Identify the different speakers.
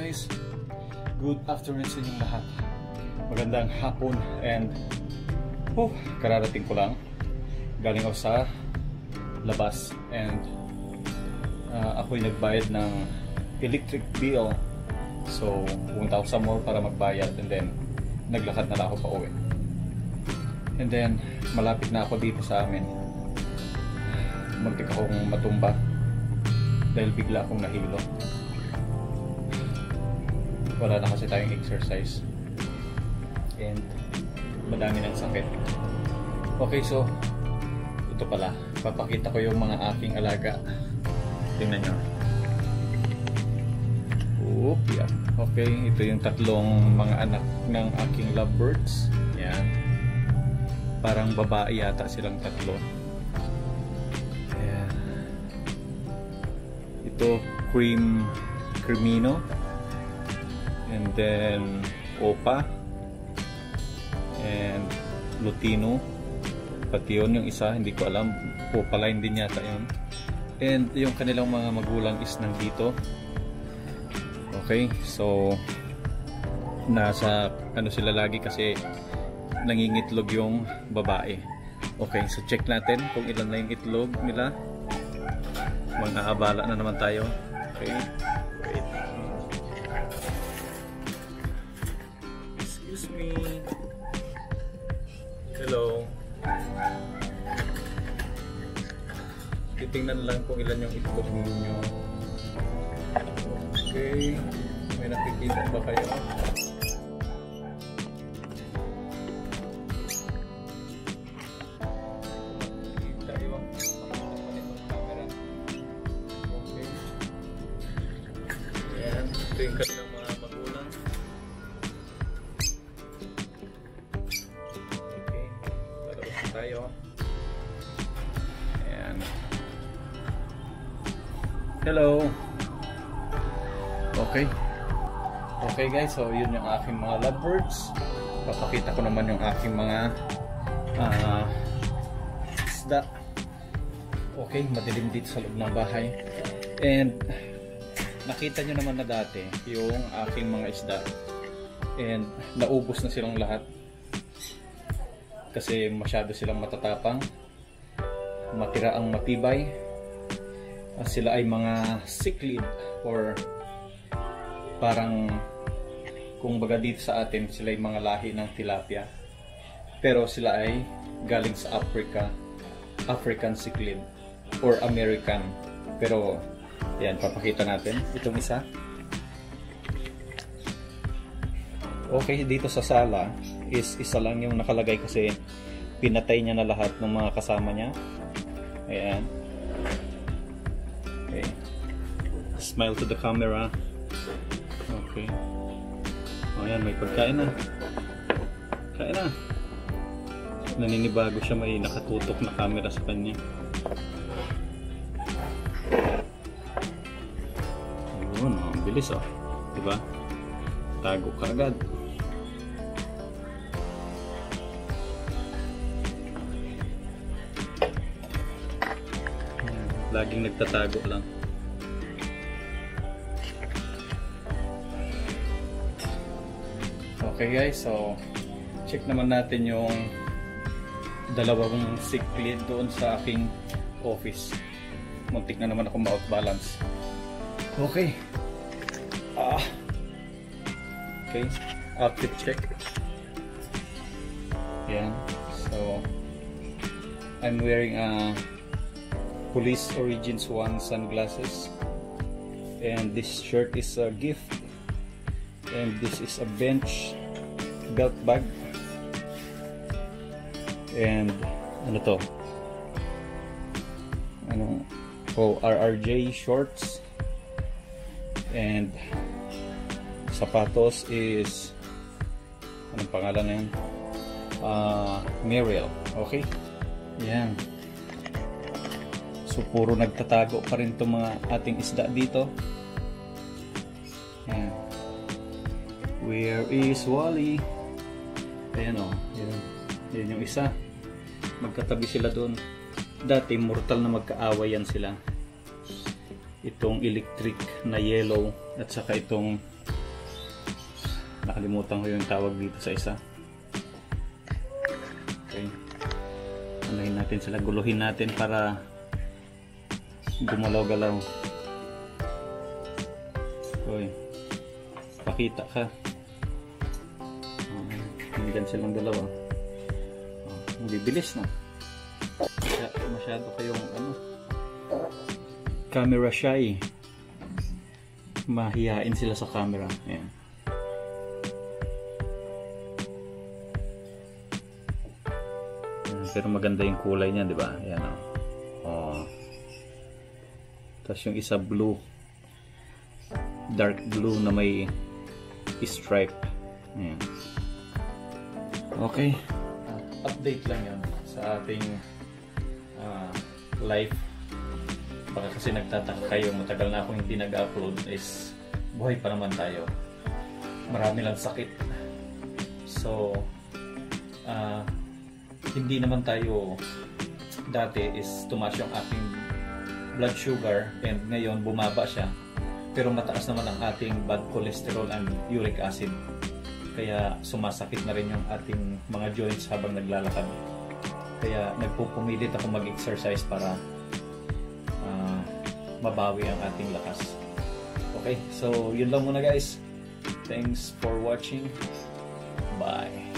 Speaker 1: guys, good afternoon sa inyong lahat. Magandang hapon and kararating ko lang. Galing ako sa labas and ako'y nagbayad ng electric bill. So pumunta ako sa mall para magbayad and then naglakad na lang ako pa uwi. And then malapit na ako dito sa amin. Muntik akong matumba dahil bigla akong nahilo. Wala na kasi tayong exercise and madami ng sakit. Okay, so ito pala, papakita ko yung mga aking alaga. Tingnan nyo. Yeah. Okay, ito yung tatlong mga anak ng aking lovebirds. Yan, parang babae yata silang tatlo. Ayan. Ito Cremino, and then Opa and Lutino, pati yun yung isa, hindi ko alam, Opa line din yata yun. And yung kanilang mga magulang is nandito. Okay, so nasa ano sila lagi kasi nangingitlog yung babae. Okay, so check natin kung ilan na yung itlog nila. Mag-aabala na naman tayo. Okay, wait. Excuse me. Hello. Titingnan lang kung ilan yung itlog ninyo. Okay, may nakikita ba kayo? Nakikita yung camera. Okay. Ayan, ito yung kanilang mga magulang. Okay, lalabas na tayo. Ayan. Hello. Okay. Okay guys, so yun yung aking mga lovebirds. Papakita ko naman yung aking mga isda. Okay, madilim dito sa loob ng bahay. And nakita nyo naman na dati yung aking mga isda. And naubos na silang lahat. Kasi masyado silang matatapang. Matira ang matibay. Sila ay mga cichlid or parang kung baga dito sa atin sila ay mga lahi ng tilapia, pero sila ay galing sa Africa, African cichlid or American. Pero yan, papakita natin itong isa. Okay, dito sa sala is isa lang yung nakalagay kasi pinatay niya na lahat ng mga kasama niya. Ayan. Okay, smile to the camera. Okay. O yan, may pagkain na. Kain na. Naninibago siya, may nakatutok na camera sa kanya. Ayun, ang bilis oh. Diba? Tago ka agad. Laging nagtatago lang. Okay guys, so check naman natin yung dalawang cichlid doon sa aking office. Muntik na naman ako ma-outbalance. Okay. Okay, outfit check. Yan. So I'm wearing a Police Origins 1 sunglasses, and this shirt is a gift, and this is a bench belt bag, and ano to, RRJ shorts, and sapatos is anong pangalan na yun, Muriel. Okay, yan. So puro nagtatago pa rin itong mga ating isda dito. Yan. Where is Wally? Ayan o, yan yung isa. Magkatabi sila doon. Dati mortal na magkaaway yan sila. Itong electric na yellow at saka itong Nakalimutan ko yung tawag dito sa isa. Okay. Anahin natin sila, guluhin natin para gumalaw-galaw. Okay. Pakita ka. Hanggang silang dalawa. Bibilis na. Masyado kayong camera shy. Mahihain sila sa camera. Ayan. Pero maganda yung kulay niya, di ba? Ayan, oh. Tapos yung isa blue. Dark blue na may stripe. Ayan. Okay. Update lang yan sa ating life. Baka kasi nagtataka kayo, matagal na akong hindi nag-upload, is buhay pa naman tayo. Marami lang sakit. So, hindi naman tayo dati is tumaas yung ating blood sugar and ngayon bumaba siya. Pero mataas naman ang ating bad cholesterol and uric acid. Kaya sumasakit na rin yung ating mga joints habang naglalakad. Kaya nagpupumilit ako mag-exercise para mabawi ang ating lakas. Okay, so yun lang muna guys. Thanks for watching. Bye.